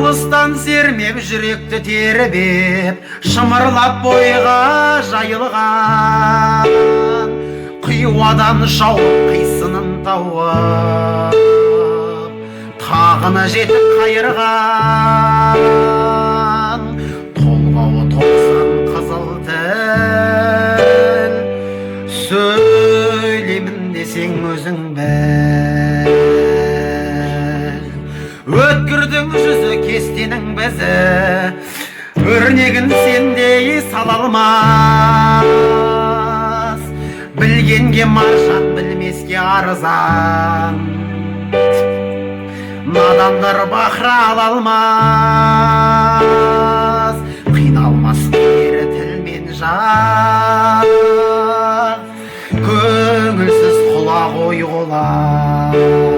алыстан сермеп жүректі тербеп, шымырлап бойға жайылған қиуадан жауып қисынын тауып, тағына жетіп қайырған толғауы 90 қызыл тіл. Сөйлемін десең өзің біл, өткірдің жүзі кестенің бізі, өрнегін сендей сала алмас. Білгенге маржан, білмеске арзан, надандар бақыра ала алмас. Қиналмас кері тілмен жан, көңілсіз құлақ ой құлақ.